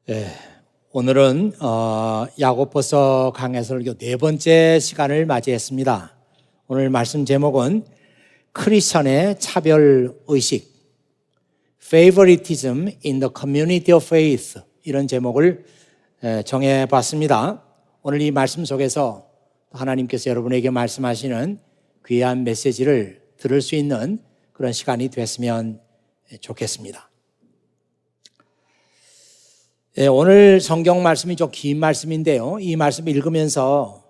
네, 오늘은 야고보서 강해 설교 네 번째 시간을 맞이했습니다. 오늘 말씀 제목은 크리스천의 차별의식, Favoritism in the Community of Faith, 이런 제목을 정해봤습니다. 오늘 이 말씀 속에서 하나님께서 여러분에게 말씀하시는 귀한 메시지를 들을 수 있는 그런 시간이 됐으면 좋겠습니다. 오늘 성경 말씀이 좀 긴 말씀인데요. 이 말씀 읽으면서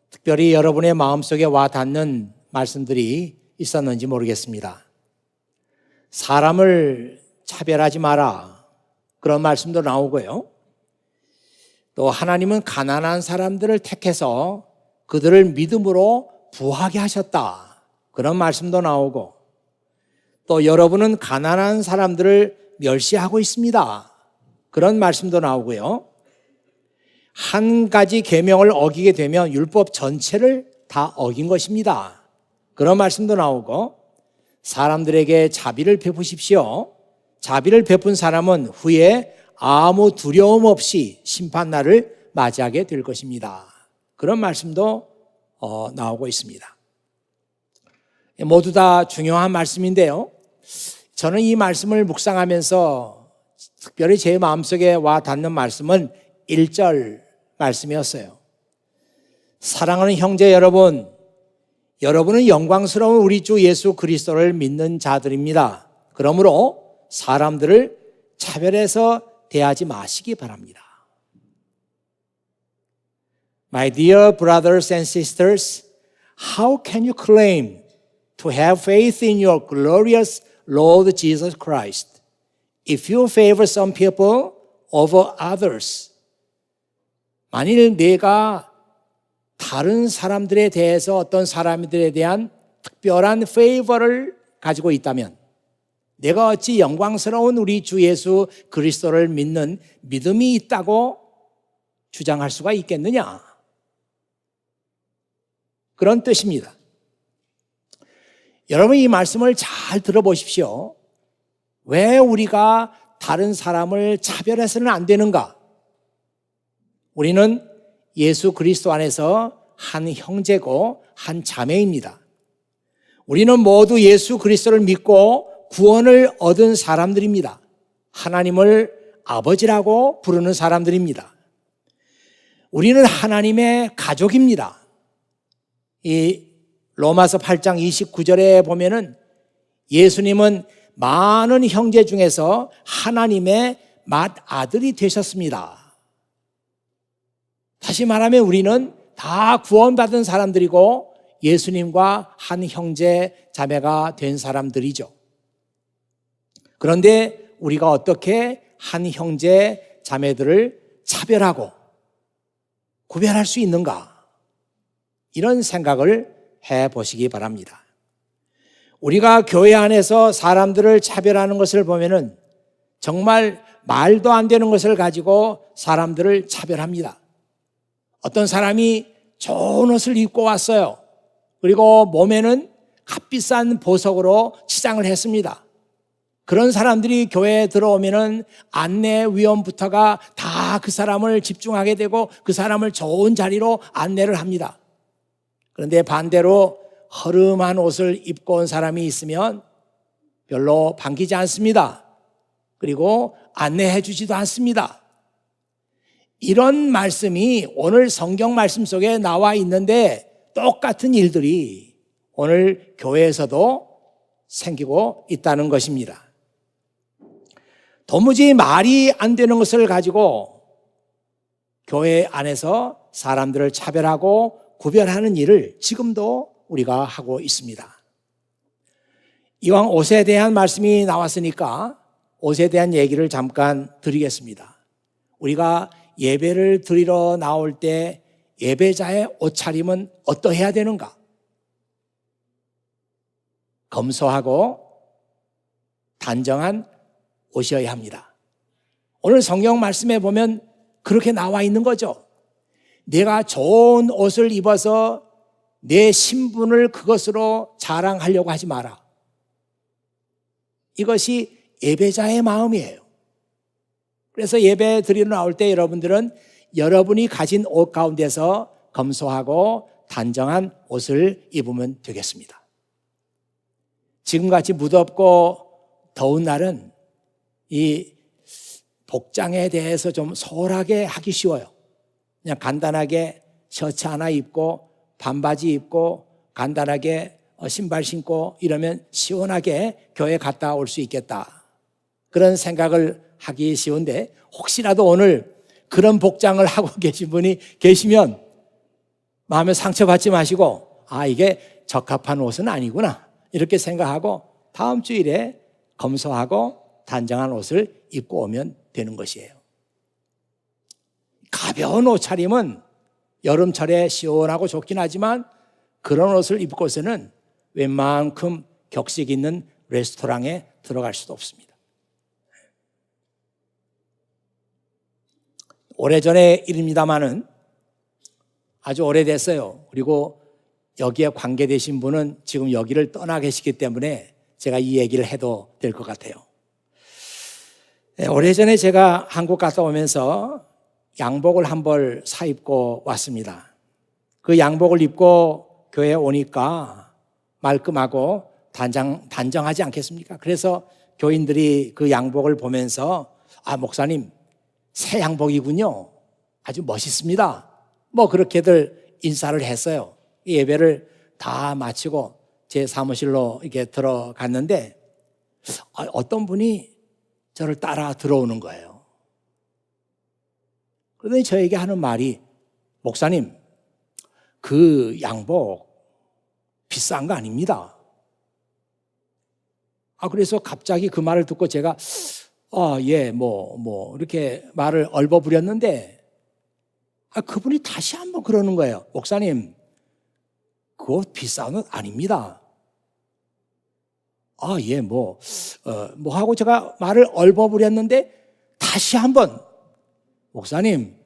특별히 여러분의 마음속에 와 닿는 말씀들이 있었는지 모르겠습니다. 사람을 차별하지 마라, 그런 말씀도 나오고요. 또 하나님은 가난한 사람들을 택해서 그들을 믿음으로 부하게 하셨다, 그런 말씀도 나오고, 또 여러분은 가난한 사람들을 멸시하고 있습니다, 그런 말씀도 나오고요. 한 가지 계명을 어기게 되면 율법 전체를 다 어긴 것입니다, 그런 말씀도 나오고, 사람들에게 자비를 베푸십시오. 자비를 베푼 사람은 후에 아무 두려움 없이 심판날을 맞이하게 될 것입니다, 그런 말씀도 나오고 있습니다. 모두 다 중요한 말씀인데요, 저는 이 말씀을 묵상하면서 특별히 제 마음속에 와 닿는 말씀은 1절 말씀이었어요. 사랑하는 형제 여러분, 여러분은 영광스러운 우리 주 예수 그리스도를 믿는 자들입니다. 그러므로 사람들을 차별해서 대하지 마시기 바랍니다. My dear brothers and sisters, how can you claim to have faith in your glorious Lord Jesus Christ if you favor some people over others? 만일 내가 다른 사람들에 대해서 어떤 사람들에 대한 특별한 favor를 가지고 있다면 내가 어찌 영광스러운 우리 주 예수 그리스도를 믿는 믿음이 있다고 주장할 수가 있겠느냐? 그런 뜻입니다. 여러분, 이 말씀을 잘 들어보십시오. 왜 우리가 다른 사람을 차별해서는 안 되는가? 우리는 예수 그리스도 안에서 한 형제고 한 자매입니다. 우리는 모두 예수 그리스도를 믿고 구원을 얻은 사람들입니다. 하나님을 아버지라고 부르는 사람들입니다. 우리는 하나님의 가족입니다. 이 로마서 8장 29절에 보면은 예수님은 많은 형제 중에서 하나님의 맏아들이 되셨습니다. 다시 말하면 우리는 다 구원받은 사람들이고 예수님과 한 형제 자매가 된 사람들이죠. 그런데 우리가 어떻게 한 형제 자매들을 차별하고 구별할 수 있는가? 이런 생각을 해보시기 바랍니다. 우리가 교회 안에서 사람들을 차별하는 것을 보면은 정말 말도 안 되는 것을 가지고 사람들을 차별합니다. 어떤 사람이 좋은 옷을 입고 왔어요. 그리고 몸에는 값비싼 보석으로 치장을 했습니다. 그런 사람들이 교회에 들어오면은 안내위원부터가 다 그 사람을 집중하게 되고 그 사람을 좋은 자리로 안내를 합니다. 그런데 반대로 허름한 옷을 입고 온 사람이 있으면 별로 반기지 않습니다. 그리고 안내해 주지도 않습니다. 이런 말씀이 오늘 성경 말씀 속에 나와 있는데 똑같은 일들이 오늘 교회에서도 생기고 있다는 것입니다. 도무지 말이 안 되는 것을 가지고 교회 안에서 사람들을 차별하고 구별하는 일을 지금도 우리가 하고 있습니다. 이왕 옷에 대한 말씀이 나왔으니까 옷에 대한 얘기를 잠깐 드리겠습니다. 우리가 예배를 드리러 나올 때 예배자의 옷차림은 어떠해야 되는가? 검소하고 단정한 옷이어야 합니다. 오늘 성경 말씀에 보면 그렇게 나와 있는 거죠. 내가 좋은 옷을 입어서 내 신분을 그것으로 자랑하려고 하지 마라. 이것이 예배자의 마음이에요. 그래서 예배 드리러 나올 때 여러분들은 여러분이 가진 옷 가운데서 검소하고 단정한 옷을 입으면 되겠습니다. 지금같이 무덥고 더운 날은 이 복장에 대해서 좀 소홀하게 하기 쉬워요. 그냥 간단하게 셔츠 하나 입고 반바지 입고 간단하게 신발 신고 이러면 시원하게 교회 갔다 올 수 있겠다. 그런 생각을 하기 쉬운데 혹시라도 오늘 그런 복장을 하고 계신 분이 계시면 마음에 상처받지 마시고 이게 적합한 옷은 아니구나 이렇게 생각하고 다음 주일에 검소하고 단정한 옷을 입고 오면 되는 것이에요. 가벼운 옷차림은 여름철에 시원하고 좋긴 하지만 그런 옷을 입고서는 웬만큼 격식 있는 레스토랑에 들어갈 수도 없습니다. 오래전의 일입니다마는 아주 오래됐어요. 그리고 여기에 관계되신 분은 지금 여기를 떠나 계시기 때문에 제가 이 얘기를 해도 될 것 같아요. 오래전에 제가 한국 갔다 오면서 양복을 한 벌 사 입고 왔습니다. 그 양복을 입고 교회에 오니까 말끔하고 단정하지 않겠습니까? 그래서 교인들이 그 양복을 보면서 목사님 새 양복이군요. 아주 멋있습니다. 뭐 그렇게들 인사를 했어요. 예배를 다 마치고 제 사무실로 이렇게 들어갔는데 어떤 분이 저를 따라 들어오는 거예요. 그러더니 저에게 하는 말이 목사님 그 양복 비싼 거 아닙니다. 그래서 갑자기 그 말을 듣고 제가 이렇게 말을 얼버무렸는데 그분이 다시 한번 그러는 거예요. 목사님 그 옷 비싼 옷 아닙니다. 하고 제가 말을 얼버무렸는데 다시 한번 목사님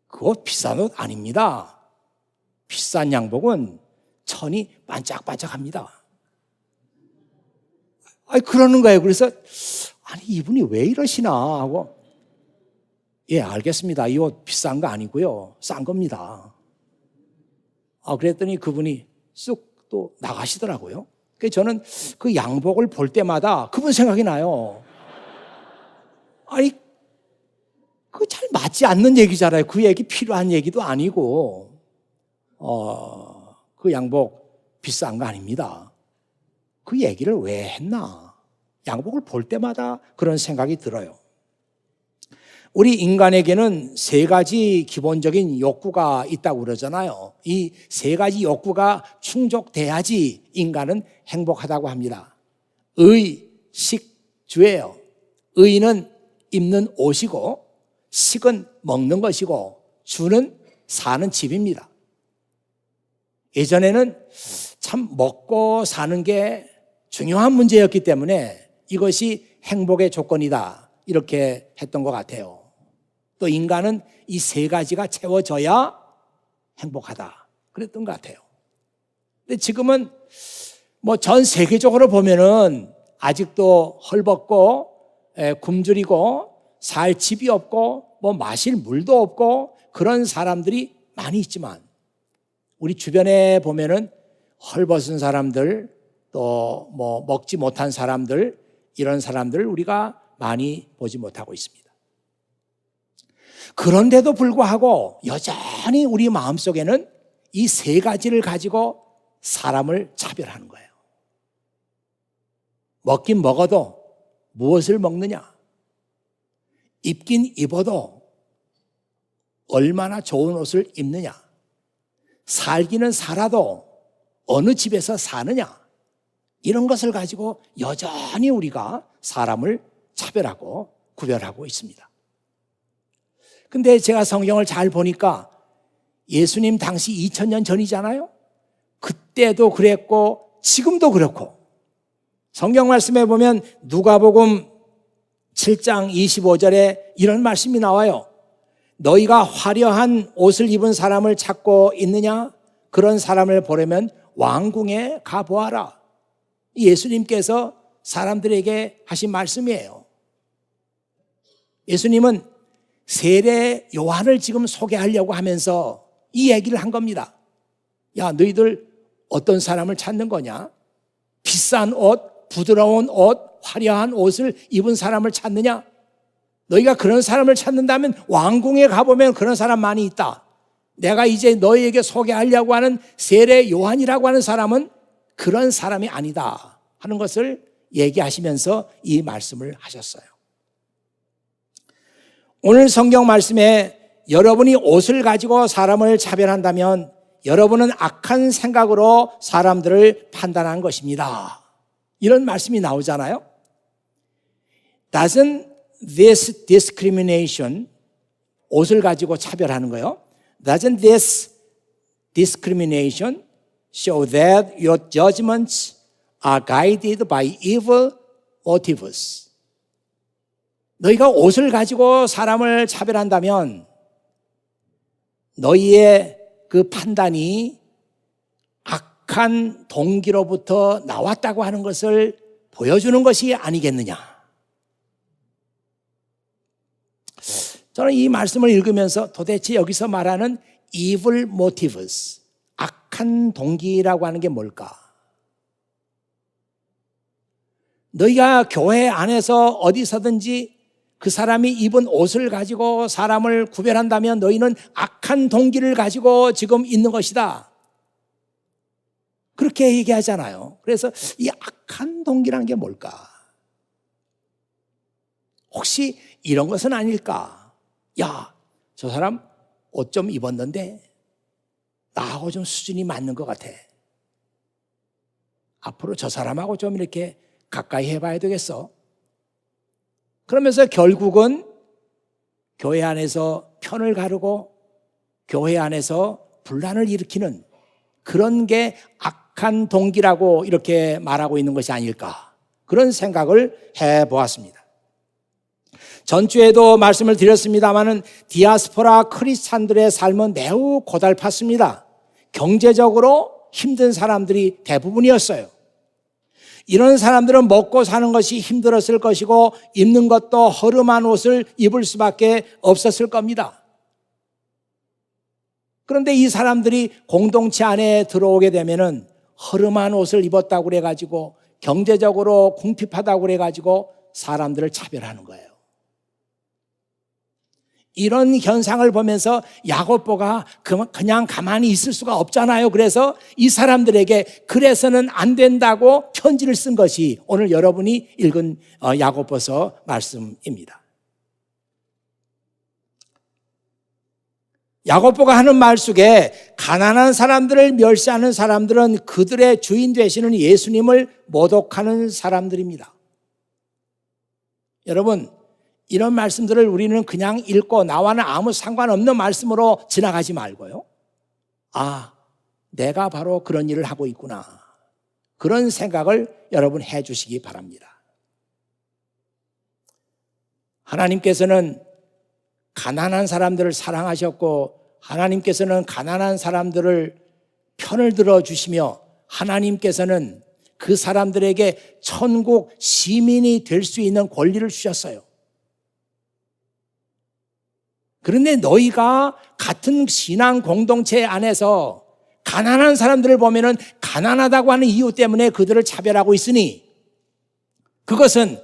그 옷 비싼 옷 아닙니다. 비싼 양복은 천이 반짝반짝합니다. 그러는 거예요. 그래서 이분이 왜 이러시나 하고 알겠습니다. 이 옷 비싼 거 아니고요. 싼 겁니다. 그랬더니 그분이 쑥 또 나가시더라고요. 그래서 저는 그 양복을 볼 때마다 그분 생각이 나요. 그거 잘 맞지 않는 얘기잖아요. 그 얘기 필요한 얘기도 아니고 그 양복 비싼 거 아닙니다. 그 얘기를 왜 했나? 양복을 볼 때마다 그런 생각이 들어요. 우리 인간에게는 세 가지 기본적인 욕구가 있다고 그러잖아요. 이 세 가지 욕구가 충족돼야지 인간은 행복하다고 합니다. 의, 식, 주예요. 의는 입는 옷이고 식은 먹는 것이고 주는 사는 집입니다. 예전에는 참 먹고 사는 게 중요한 문제였기 때문에 이것이 행복의 조건이다 이렇게 했던 것 같아요. 또 인간은 이 세 가지가 채워져야 행복하다 그랬던 것 같아요. 근데 지금은 전 세계적으로 보면은 아직도 헐벗고 굶주리고 살 집이 없고 마실 물도 없고 그런 사람들이 많이 있지만 우리 주변에 보면은 헐벗은 사람들 또 먹지 못한 사람들 이런 사람들 우리가 많이 보지 못하고 있습니다. 그런데도 불구하고 여전히 우리 마음속에는 이 세 가지를 가지고 사람을 차별하는 거예요. 먹긴 먹어도 무엇을 먹느냐? 입긴 입어도 얼마나 좋은 옷을 입느냐? 살기는 살아도 어느 집에서 사느냐? 이런 것을 가지고 여전히 우리가 사람을 차별하고 구별하고 있습니다. 근데 제가 성경을 잘 보니까 예수님 당시 2000년 전이잖아요. 그때도 그랬고 지금도 그렇고 성경 말씀에 보면 누가복음 7장 25절에 이런 말씀이 나와요. 너희가 화려한 옷을 입은 사람을 찾고 있느냐? 그런 사람을 보려면 왕궁에 가보아라. 예수님께서 사람들에게 하신 말씀이에요. 예수님은 세례 요한을 지금 소개하려고 하면서 이 얘기를 한 겁니다. 야, 너희들 어떤 사람을 찾는 거냐? 비싼 옷, 부드러운 옷, 화려한 옷을 입은 사람을 찾느냐? 너희가 그런 사람을 찾는다면 왕궁에 가보면 그런 사람 많이 있다. 내가 이제 너희에게 소개하려고 하는 세례 요한이라고 하는 사람은 그런 사람이 아니다 하는 것을 얘기하시면서 이 말씀을 하셨어요. 오늘 성경 말씀에 여러분이 옷을 가지고 사람을 차별한다면 여러분은 악한 생각으로 사람들을 판단한 것입니다. 이런 말씀이 나오잖아요. Doesn't this discrimination, 옷을 가지고 차별하는 거요. Doesn't this discrimination show that your judgments are guided by evil motives? 너희가 옷을 가지고 사람을 차별한다면 너희의 그 판단이 악한 동기로부터 나왔다고 하는 것을 보여주는 것이 아니겠느냐. 저는 이 말씀을 읽으면서 도대체 여기서 말하는 evil motives, 악한 동기라고 하는 게 뭘까? 너희가 교회 안에서 어디서든지 그 사람이 입은 옷을 가지고 사람을 구별한다면 너희는 악한 동기를 가지고 지금 있는 것이다. 그렇게 얘기하잖아요. 그래서 이 악한 동기라는 게 뭘까? 혹시 이런 것은 아닐까? 야, 저 사람 옷 좀 입었는데 나하고 좀 수준이 맞는 것 같아. 앞으로 저 사람하고 좀 이렇게 가까이 해봐야 되겠어. 그러면서 결국은 교회 안에서 편을 가르고 교회 안에서 분란을 일으키는 그런 게 악한 동기라고 이렇게 말하고 있는 것이 아닐까, 그런 생각을 해보았습니다. 전주에도 말씀을 드렸습니다마는 디아스포라 크리스찬들의 삶은 매우 고달팠습니다. 경제적으로 힘든 사람들이 대부분이었어요. 이런 사람들은 먹고 사는 것이 힘들었을 것이고 입는 것도 허름한 옷을 입을 수밖에 없었을 겁니다. 그런데 이 사람들이 공동체 안에 들어오게 되면은 허름한 옷을 입었다고 그래가지고 경제적으로 궁핍하다고 그래가지고 사람들을 차별하는 거예요. 이런 현상을 보면서 야고보가 그냥 가만히 있을 수가 없잖아요. 그래서 이 사람들에게 그래서는 안 된다고 편지를 쓴 것이 오늘 여러분이 읽은 야고보서 말씀입니다. 야고보가 하는 말 속에 가난한 사람들을 멸시하는 사람들은 그들의 주인 되시는 예수님을 모독하는 사람들입니다. 여러분, 이런 말씀들을 우리는 그냥 읽고 나와는 아무 상관없는 말씀으로 지나가지 말고요. 아, 내가 바로 그런 일을 하고 있구나. 그런 생각을 여러분 해 주시기 바랍니다. 하나님께서는 가난한 사람들을 사랑하셨고 하나님께서는 가난한 사람들을 편을 들어주시며 하나님께서는 그 사람들에게 천국 시민이 될 수 있는 권리를 주셨어요. 그런데 너희가 같은 신앙 공동체 안에서 가난한 사람들을 보면은 가난하다고 하는 이유 때문에 그들을 차별하고 있으니 그것은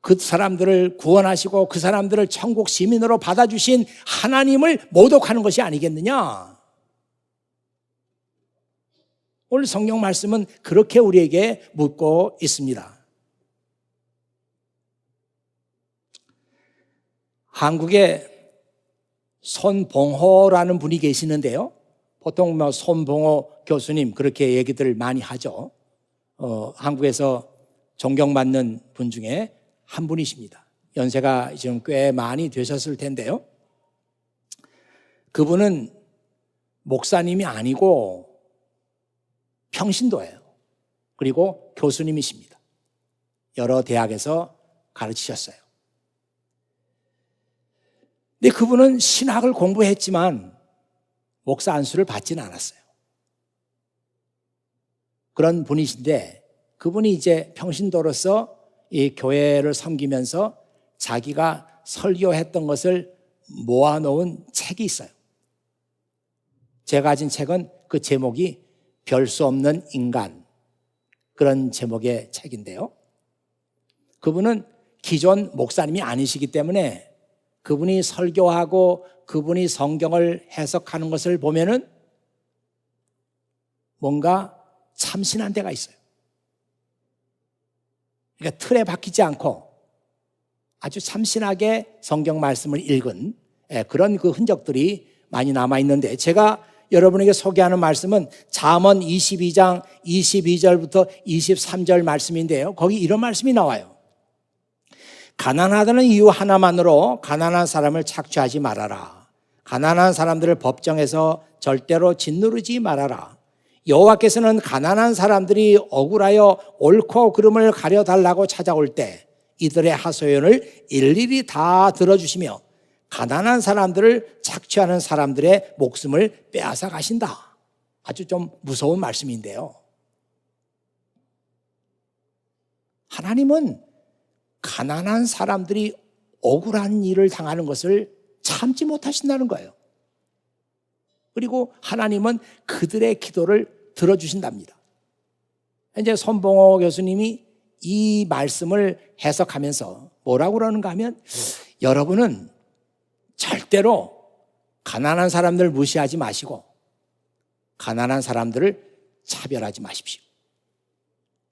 그 사람들을 구원하시고 그 사람들을 천국 시민으로 받아주신 하나님을 모독하는 것이 아니겠느냐? 오늘 성경 말씀은 그렇게 우리에게 묻고 있습니다. 한국에 손봉호라는 분이 계시는데요. 보통 손봉호 교수님 그렇게 얘기들을 많이 하죠. 한국에서 존경받는 분 중에 한 분이십니다. 연세가 지금 꽤 많이 되셨을 텐데요. 그분은 목사님이 아니고 평신도예요. 그리고 교수님이십니다. 여러 대학에서 가르치셨어요. 근데 그분은 신학을 공부했지만 목사 안수를 받지는 않았어요. 그런 분이신데 그분이 이제 평신도로서 이 교회를 섬기면서 자기가 설교했던 것을 모아놓은 책이 있어요. 제가 가진 책은 그 제목이 별 수 없는 인간, 그런 제목의 책인데요. 그분은 기존 목사님이 아니시기 때문에 그분이 설교하고 그분이 성경을 해석하는 것을 보면은 뭔가 참신한 데가 있어요. 그러니까 틀에 박히지 않고 아주 참신하게 성경 말씀을 읽은 그런 그 흔적들이 많이 남아있는데, 제가 여러분에게 소개하는 말씀은 잠언 22장 22절부터 23절 말씀인데요. 거기 이런 말씀이 나와요. 가난하다는 이유 하나만으로 가난한 사람을 착취하지 말아라. 가난한 사람들을 법정에서 절대로 짓누르지 말아라. 여호와께서는 가난한 사람들이 억울하여 옳고 그름을 가려달라고 찾아올 때 이들의 하소연을 일일이 다 들어주시며 가난한 사람들을 착취하는 사람들의 목숨을 빼앗아 가신다. 아주 좀 무서운 말씀인데요. 하나님은 가난한 사람들이 억울한 일을 당하는 것을 참지 못하신다는 거예요. 그리고 하나님은 그들의 기도를 들어주신답니다. 이제 손봉호 교수님이 이 말씀을 해석하면서 뭐라고 그러는가 하면, 여러분은 절대로 가난한 사람들을 무시하지 마시고 가난한 사람들을 차별하지 마십시오.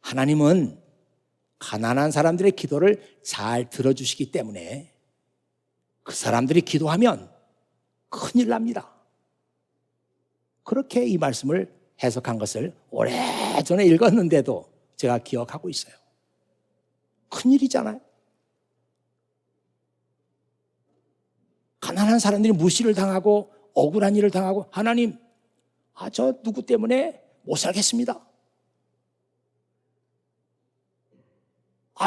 하나님은 가난한 사람들의 기도를 잘 들어주시기 때문에 그 사람들이 기도하면 큰일 납니다. 그렇게 이 말씀을 해석한 것을 오래전에 읽었는데도 제가 기억하고 있어요. 큰일이잖아요. 가난한 사람들이 무시를 당하고 억울한 일을 당하고, 하나님, 저 누구 때문에 못 살겠습니다.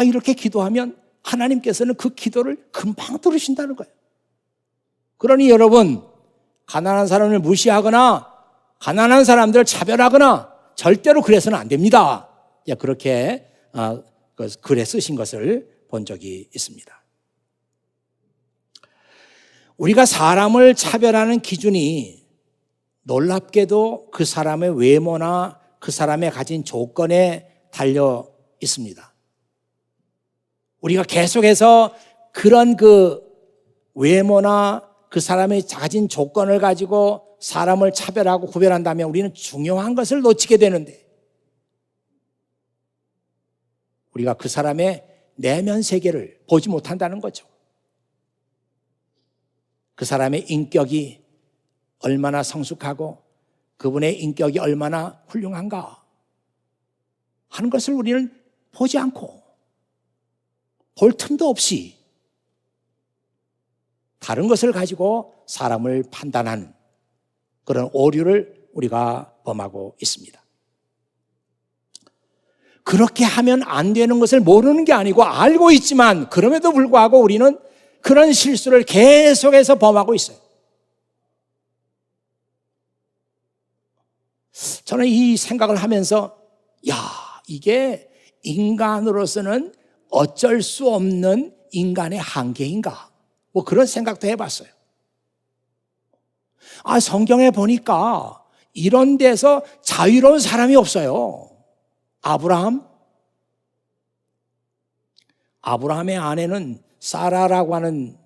이렇게 기도하면 하나님께서는 그 기도를 금방 들으신다는 거예요. 그러니 여러분, 가난한 사람을 무시하거나 가난한 사람들을 차별하거나 절대로 그래서는 안 됩니다. 그렇게 글에 쓰신 것을 본 적이 있습니다. 우리가 사람을 차별하는 기준이 놀랍게도 그 사람의 외모나 그 사람의 가진 조건에 달려 있습니다. 우리가 계속해서 그런 그 외모나 그 사람의 가진 조건을 가지고 사람을 차별하고 구별한다면 우리는 중요한 것을 놓치게 되는데, 우리가 그 사람의 내면 세계를 보지 못한다는 거죠. 그 사람의 인격이 얼마나 성숙하고 그분의 인격이 얼마나 훌륭한가 하는 것을 우리는 보지 않고 볼 틈도 없이 다른 것을 가지고 사람을 판단하는 그런 오류를 우리가 범하고 있습니다. 그렇게 하면 안 되는 것을 모르는 게 아니고 알고 있지만 그럼에도 불구하고 우리는 그런 실수를 계속해서 범하고 있어요. 저는 이 생각을 하면서 이게 인간으로서는 어쩔 수 없는 인간의 한계인가? 그런 생각도 해봤어요. 성경에 보니까 이런 데서 자유로운 사람이 없어요. 아브라함의 아내는 사라라고 하는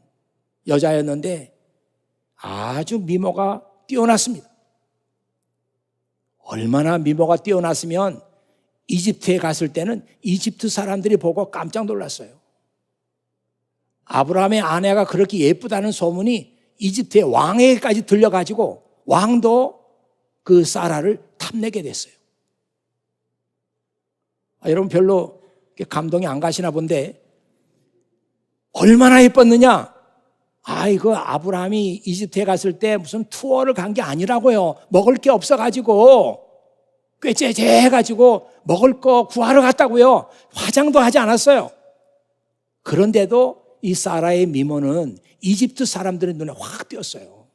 여자였는데 아주 미모가 뛰어났습니다. 얼마나 미모가 뛰어났으면 이집트에 갔을 때는 이집트 사람들이 보고 깜짝 놀랐어요. 아브라함의 아내가 그렇게 예쁘다는 소문이 이집트의 왕에게까지 들려가지고 왕도 그 사라를 탐내게 됐어요. 여러분 별로 감동이 안 가시나 본데, 얼마나 예뻤느냐? 이거 아브라함이 이집트에 갔을 때 무슨 투어를 간 게 아니라고요. 먹을 게 없어가지고 꾀째째해가지고 먹을 거 구하러 갔다고요. 화장도 하지 않았어요. 그런데도 이 사라의 미모는 이집트 사람들의 눈에 확 띄었어요.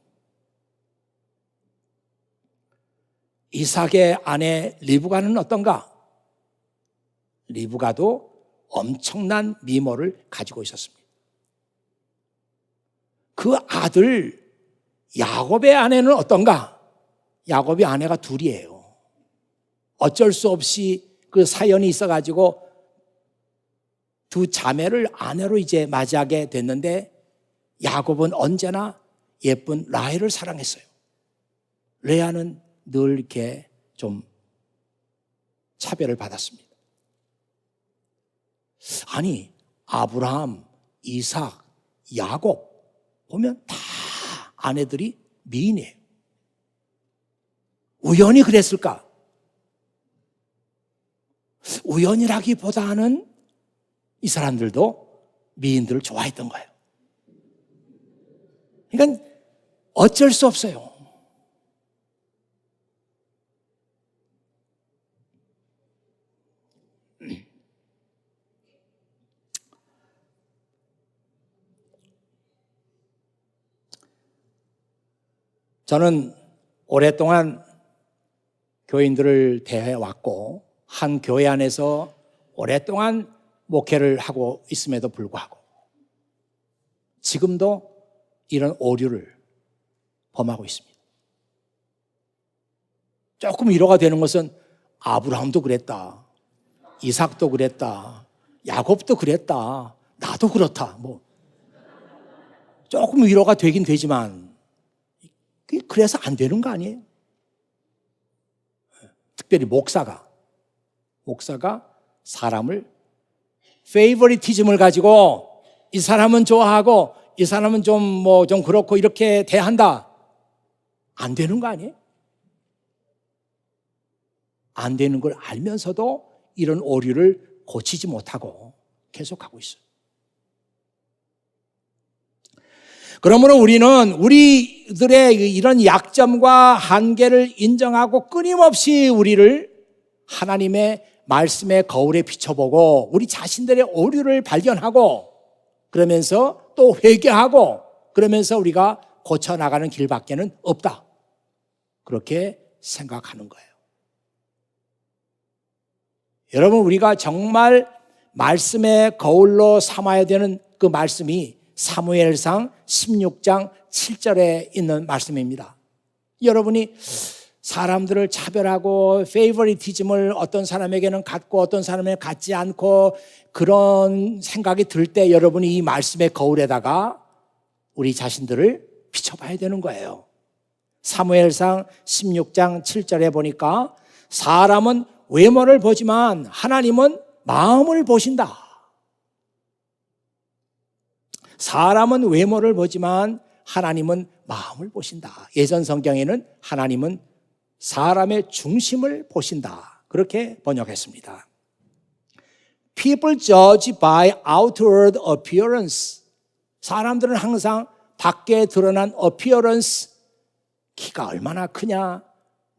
이삭의 아내 리브가는 어떤가? 리브가도 엄청난 미모를 가지고 있었습니다. 그 아들 야곱의 아내는 어떤가? 야곱의 아내가 둘이에요. 어쩔 수 없이 그 사연이 있어가지고 두 자매를 아내로 이제 맞이하게 됐는데 야곱은 언제나 예쁜 라헬을 사랑했어요. 레아는 늘 이렇게 좀 차별을 받았습니다. 아니, 아브라함, 이삭, 야곱 보면 다 아내들이 미인이에요. 우연히 그랬을까? 우연이라기보다는 이 사람들도 미인들을 좋아했던 거예요. 그러니까 어쩔 수 없어요. 저는 오랫동안 교인들을 대해왔고 한 교회 안에서 오랫동안 목회를 하고 있음에도 불구하고 지금도 이런 오류를 범하고 있습니다. 조금 위로가 되는 것은 아브라함도 그랬다, 이삭도 그랬다, 야곱도 그랬다, 나도 그렇다. 조금 위로가 되긴 되지만 그래서 안 되는 거 아니에요? 특별히 목사가 사람을 페이버리티즘을 가지고 이 사람은 좋아하고 이 사람은 좀 그렇고 이렇게 대한다. 안 되는 거 아니에요? 안 되는 걸 알면서도 이런 오류를 고치지 못하고 계속하고 있어요. 그러므로 우리는 우리들의 이런 약점과 한계를 인정하고 끊임없이 우리를 하나님의 말씀의 거울에 비춰보고 우리 자신들의 오류를 발견하고 그러면서 또 회개하고 그러면서 우리가 고쳐나가는 길밖에는 없다. 그렇게 생각하는 거예요. 여러분, 우리가 정말 말씀의 거울로 삼아야 되는 그 말씀이 사무엘상 16장 7절에 있는 말씀입니다. 여러분이 사람들을 차별하고 페이버리티즘을 어떤 사람에게는 갖고 어떤 사람에게는 갖지 않고 그런 생각이 들 때 여러분이 이 말씀의 거울에다가 우리 자신들을 비춰봐야 되는 거예요. 사무엘상 16장 7절에 보니까 사람은 외모를 보지만 하나님은 마음을 보신다. 사람은 외모를 보지만 하나님은 마음을 보신다. 예전 성경에는 하나님은 사람의 중심을 보신다. 그렇게 번역했습니다. People judge by outward appearance. 사람들은 항상 밖에 드러난 appearance, 키가 얼마나 크냐,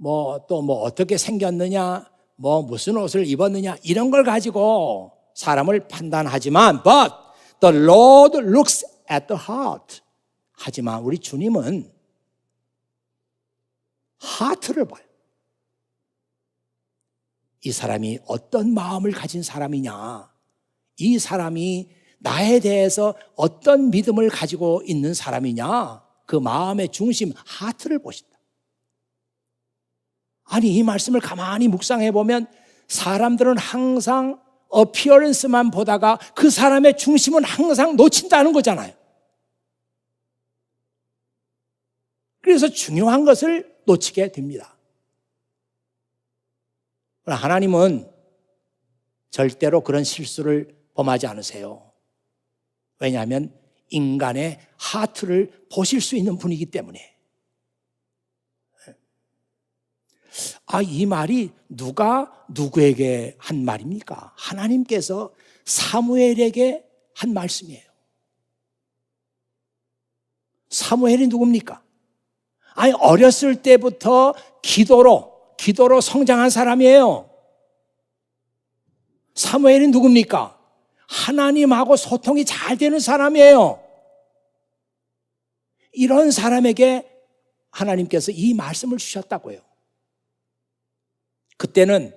어떻게 생겼느냐, 무슨 옷을 입었느냐, 이런 걸 가지고 사람을 판단하지만, but the Lord looks at the heart. 하지만 우리 주님은 하트를 봐요. 이 사람이 어떤 마음을 가진 사람이냐, 이 사람이 나에 대해서 어떤 믿음을 가지고 있는 사람이냐, 그 마음의 중심, 하트를 보신다. 아니, 이 말씀을 가만히 묵상해 보면 사람들은 항상 어피어런스만 보다가 그 사람의 중심은 항상 놓친다는 거잖아요. 그래서 중요한 것을 놓치게 됩니다. 하나님은 절대로 그런 실수를 범하지 않으세요. 왜냐하면 인간의 하트를 보실 수 있는 분이기 때문에. 이 말이 누가 누구에게 한 말입니까? 하나님께서 사무엘에게 한 말씀이에요. 사무엘이 누굽니까? 어렸을 때부터 기도로 성장한 사람이에요. 사무엘이 누굽니까? 하나님하고 소통이 잘 되는 사람이에요. 이런 사람에게 하나님께서 이 말씀을 주셨다고요. 그때는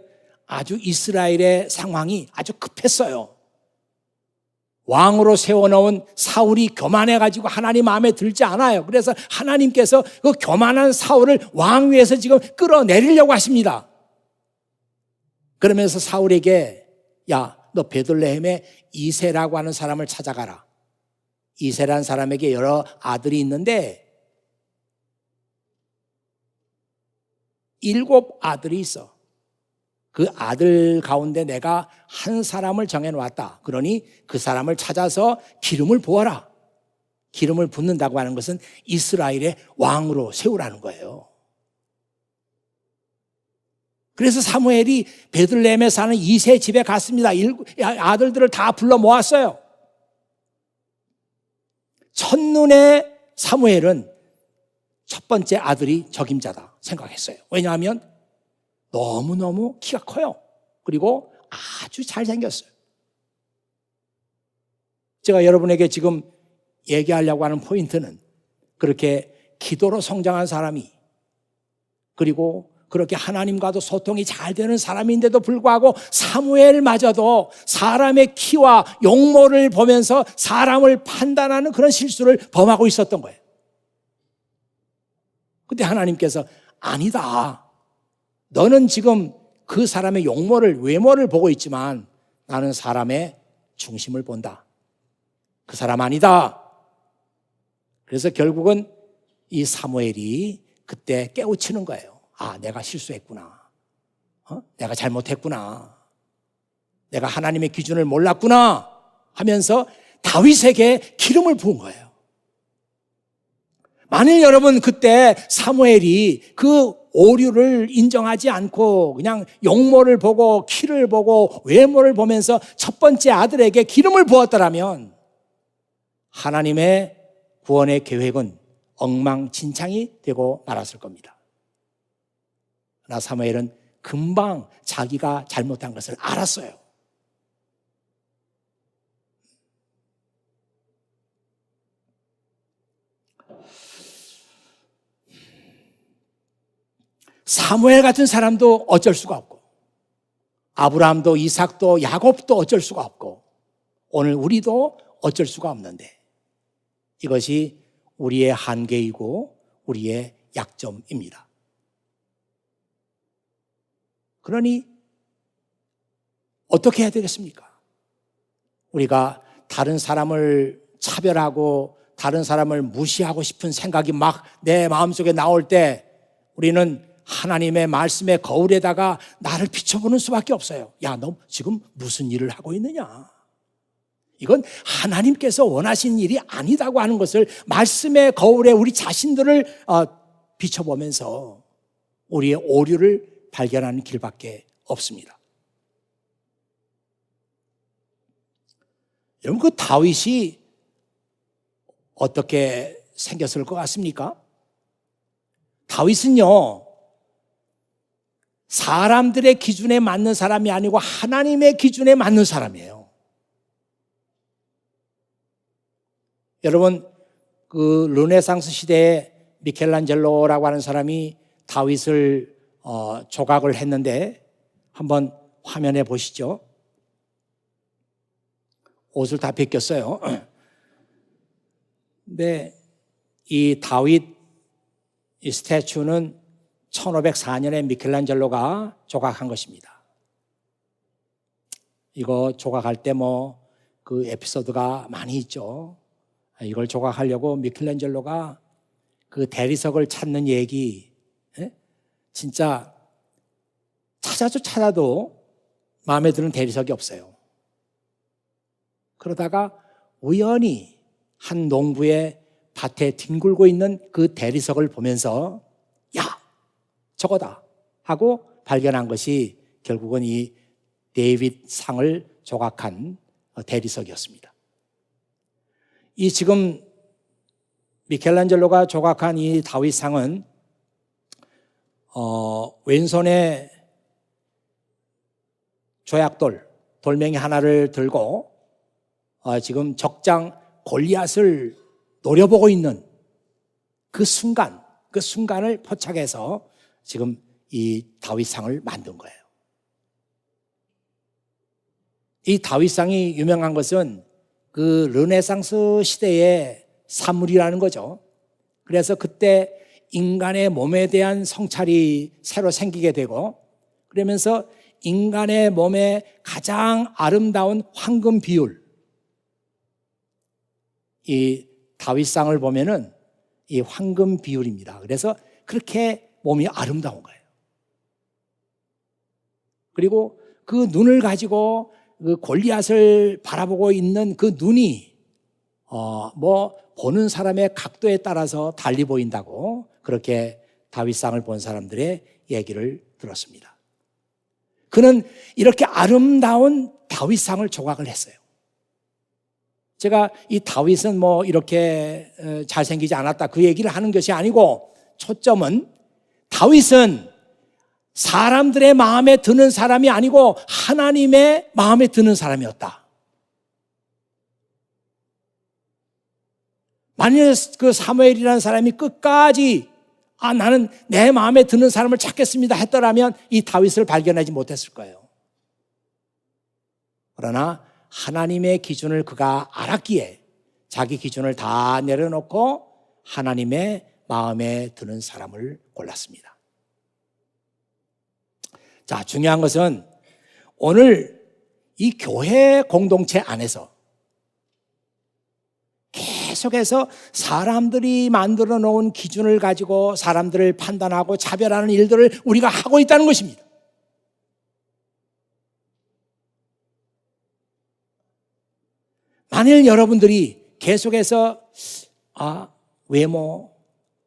아주 이스라엘의 상황이 아주 급했어요. 왕으로 세워놓은 사울이 교만해가지고 하나님 마음에 들지 않아요. 그래서 하나님께서 그 교만한 사울을 왕 위에서 지금 끌어내리려고 하십니다. 그러면서 사울에게 야, 너 베들레헴에 이새라고 하는 사람을 찾아가라. 이새라는 사람에게 여러 아들이 있는데 7 아들이 있어. 그 아들 가운데 내가 한 사람을 정해놓았다. 그러니 그 사람을 찾아서 기름을 부어라. 기름을 붓는다고 하는 것은 이스라엘의 왕으로 세우라는 거예요. 그래서 사무엘이 베들레헴에 사는 이새 집에 갔습니다. 아들들을 다 불러 모았어요. 첫눈에 사무엘은 첫 번째 아들이 적임자다 생각했어요. 왜냐하면 너무너무 키가 커요. 그리고 아주 잘생겼어요. 제가 여러분에게 지금 얘기하려고 하는 포인트는 그렇게 기도로 성장한 사람이 그리고 그렇게 하나님과도 소통이 잘 되는 사람인데도 불구하고 사무엘마저도 사람의 키와 용모를 보면서 사람을 판단하는 그런 실수를 범하고 있었던 거예요. 근데 하나님께서 아니다. 너는 지금 그 사람의 용모를, 외모를 보고 있지만 나는 사람의 중심을 본다. 그 사람 아니다. 그래서 결국은 이 사무엘이 그때 깨우치는 거예요. 아, 내가 실수했구나. 내가 잘못했구나. 내가 하나님의 기준을 몰랐구나 하면서 다윗에게 기름을 부은 거예요. 만일 여러분 그때 사무엘이 그 오류를 인정하지 않고 그냥 용모를 보고 키를 보고 외모를 보면서 첫 번째 아들에게 기름을 부었더라면 하나님의 구원의 계획은 엉망진창이 되고 말았을 겁니다. 그러나 사무엘은 금방 자기가 잘못한 것을 알았어요. 사무엘 같은 사람도 어쩔 수가 없고 아브라함도 이삭도 야곱도 어쩔 수가 없고 오늘 우리도 어쩔 수가 없는데 이것이 우리의 한계이고 우리의 약점입니다. 그러니 어떻게 해야 되겠습니까? 우리가 다른 사람을 차별하고 다른 사람을 무시하고 싶은 생각이 막 내 마음속에 나올 때 우리는 하나님의 말씀의 거울에다가 나를 비춰보는 수밖에 없어요. 야, 너 지금 무슨 일을 하고 있느냐? 이건 하나님께서 원하신 일이 아니다고 하는 것을 말씀의 거울에 우리 자신들을 비춰보면서 우리의 오류를 발견하는 길밖에 없습니다. 여러분, 그 다윗이 어떻게 생겼을 것 같습니까? 다윗은요, 사람들의 기준에 맞는 사람이 아니고 하나님의 기준에 맞는 사람이에요. 여러분, 그 르네상스 시대에 미켈란젤로라고 하는 사람이 다윗을 조각을 했는데 한번 화면에 보시죠. 옷을 다 벗겼어요. 근데 이 다윗 이 스태츄는 1504년에 미켈란젤로가 조각한 것입니다. 이거 조각할 때 그 에피소드가 많이 있죠. 이걸 조각하려고 미켈란젤로가 그 대리석을 찾는 얘기, 진짜 찾아도 마음에 드는 대리석이 없어요. 그러다가 우연히 한 농부의 밭에 뒹굴고 있는 그 대리석을 보면서 야, 저거다 하고 발견한 것이 결국은 이 데이빗 상을 조각한 대리석이었습니다. 이 지금 미켈란젤로가 조각한 이 다윗 상은 왼손에 조약돌, 돌멩이 하나를 들고 지금 적장 골리앗을 노려보고 있는 그 순간을 포착해서 지금 이 다윗상을 만든 거예요. 이 다윗상이 유명한 것은 그 르네상스 시대의 산물이라는 거죠. 그래서 그때 인간의 몸에 대한 성찰이 새로 생기게 되고, 그러면서 인간의 몸의 가장 아름다운 황금 비율, 이 다윗상을 보면은 이 황금 비율입니다. 그래서 그렇게 몸이 아름다운 거예요. 그리고 그 눈을 가지고 그 골리앗을 바라보고 있는 그 눈이 보는 사람의 각도에 따라서 달리 보인다고 그렇게 다윗상을 본 사람들의 얘기를 들었습니다. 그는 이렇게 아름다운 다윗상을 조각을 했어요. 제가 이 다윗은 이렇게 잘생기지 않았다 그 얘기를 하는 것이 아니고, 초점은 다윗은 사람들의 마음에 드는 사람이 아니고 하나님의 마음에 드는 사람이었다. 만일 그 사무엘이라는 사람이 끝까지 나는 내 마음에 드는 사람을 찾겠습니다 했더라면 이 다윗을 발견하지 못했을 거예요. 그러나 하나님의 기준을 그가 알았기에 자기 기준을 다 내려놓고 하나님의 마음에 드는 사람을 골랐습니다. 자, 중요한 것은 오늘 이 교회 공동체 안에서 계속해서 사람들이 만들어 놓은 기준을 가지고 사람들을 판단하고 차별하는 일들을 우리가 하고 있다는 것입니다. 만일 여러분들이 계속해서 외모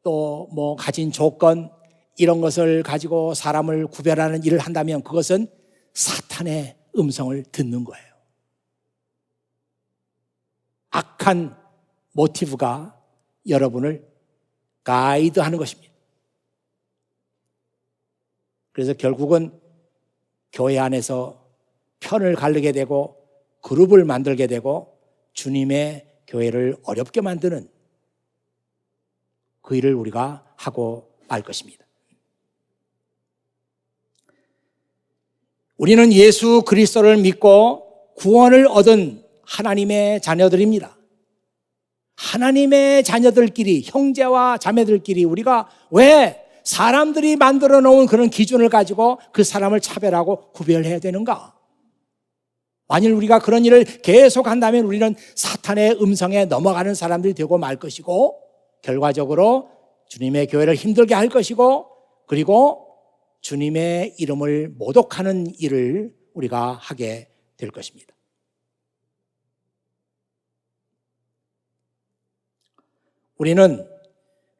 또 가진 조건 이런 것을 가지고 사람을 구별하는 일을 한다면 그것은 사탄의 음성을 듣는 거예요. 악한 모티브가 여러분을 가이드하는 것입니다. 그래서 결국은 교회 안에서 편을 가르게 되고 그룹을 만들게 되고 주님의 교회를 어렵게 만드는 그 일을 우리가 하고 말 것입니다. 우리는 예수 그리스도를 믿고 구원을 얻은 하나님의 자녀들입니다. 하나님의 자녀들끼리, 형제와 자매들끼리 우리가 왜 사람들이 만들어 놓은 그런 기준을 가지고 그 사람을 차별하고 구별해야 되는가? 만일 우리가 그런 일을 계속한다면 우리는 사탄의 음성에 넘어가는 사람들이 되고 말 것이고, 결과적으로 주님의 교회를 힘들게 할 것이고, 그리고 주님의 이름을 모독하는 일을 우리가 하게 될 것입니다. 우리는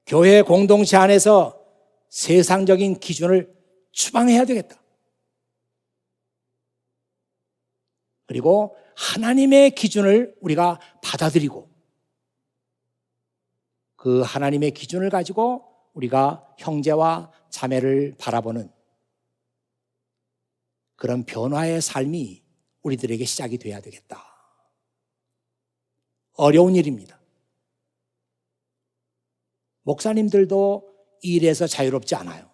교회 공동체 안에서 세상적인 기준을 추방해야 되겠다. 그리고 하나님의 기준을 우리가 받아들이고 그 하나님의 기준을 가지고 우리가 형제와 자매를 바라보는 그런 변화의 삶이 우리들에게 시작이 돼야 되겠다. 어려운 일입니다. 목사님들도 이 일에서 자유롭지 않아요.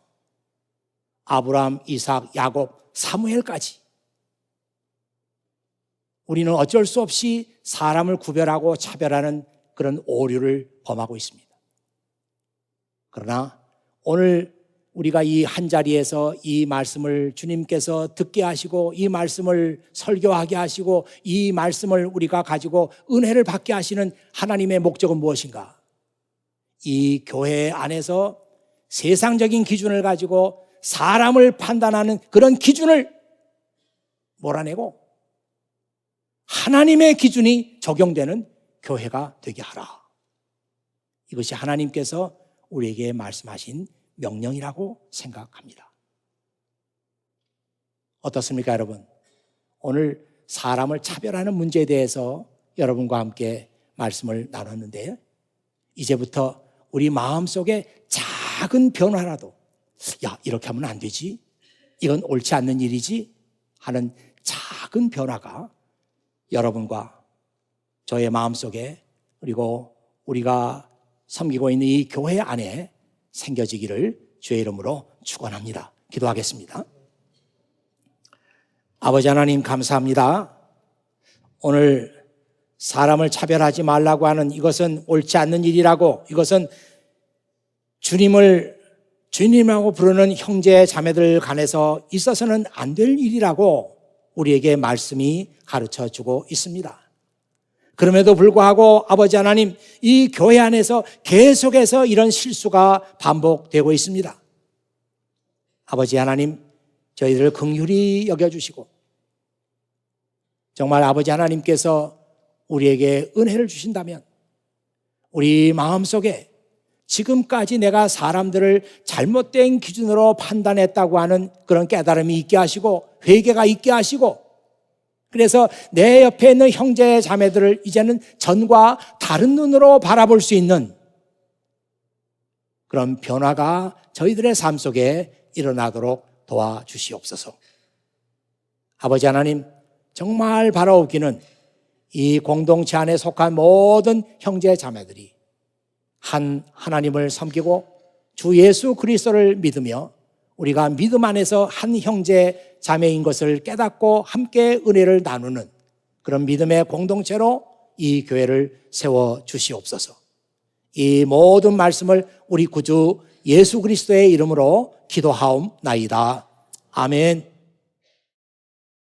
아브라함, 이삭, 야곱, 사무엘까지 우리는 어쩔 수 없이 사람을 구별하고 차별하는 그런 오류를 범하고 있습니다. 그러나 오늘 우리가 이 한자리에서 이 말씀을 주님께서 듣게 하시고 이 말씀을 설교하게 하시고 이 말씀을 우리가 가지고 은혜를 받게 하시는 하나님의 목적은 무엇인가? 이 교회 안에서 세상적인 기준을 가지고 사람을 판단하는 그런 기준을 몰아내고 하나님의 기준이 적용되는 교회가 되게 하라. 이것이 하나님께서 우리에게 말씀하신 명령이라고 생각합니다. 어떻습니까, 여러분? 오늘 사람을 차별하는 문제에 대해서 여러분과 함께 말씀을 나눴는데요. 이제부터 우리 마음속에 작은 변화라도 이렇게 하면 안 되지, 이건 옳지 않는 일이지 하는 작은 변화가 여러분과 저의 마음속에 그리고 우리가 섬기고 있는 이 교회 안에 생겨지기를 주의 이름으로 축원합니다. 기도하겠습니다. 아버지 하나님 감사합니다. 오늘 사람을 차별하지 말라고 하는 이것은 옳지 않는 일이라고, 이것은 주님이라고 부르는 형제 자매들 간에서 있어서는 안 될 일이라고 우리에게 말씀이 가르쳐 주고 있습니다. 그럼에도 불구하고 아버지 하나님, 이 교회 안에서 계속해서 이런 실수가 반복되고 있습니다. 아버지 하나님, 저희들을 긍휼히 여겨주시고 정말 아버지 하나님께서 우리에게 은혜를 주신다면 우리 마음속에 지금까지 내가 사람들을 잘못된 기준으로 판단했다고 하는 그런 깨달음이 있게 하시고 회개가 있게 하시고, 그래서 내 옆에 있는 형제 자매들을 이제는 전과 다른 눈으로 바라볼 수 있는 그런 변화가 저희들의 삶 속에 일어나도록 도와주시옵소서. 아버지 하나님, 정말 바라옵기는 이 공동체 안에 속한 모든 형제 자매들이 한 하나님을 섬기고 주 예수 그리스도를 믿으며 우리가 믿음 안에서 한 형제 자매인 것을 깨닫고 함께 은혜를 나누는 그런 믿음의 공동체로 이 교회를 세워 주시옵소서. 이 모든 말씀을 우리 구주 예수 그리스도의 이름으로 기도하옵나이다. 아멘.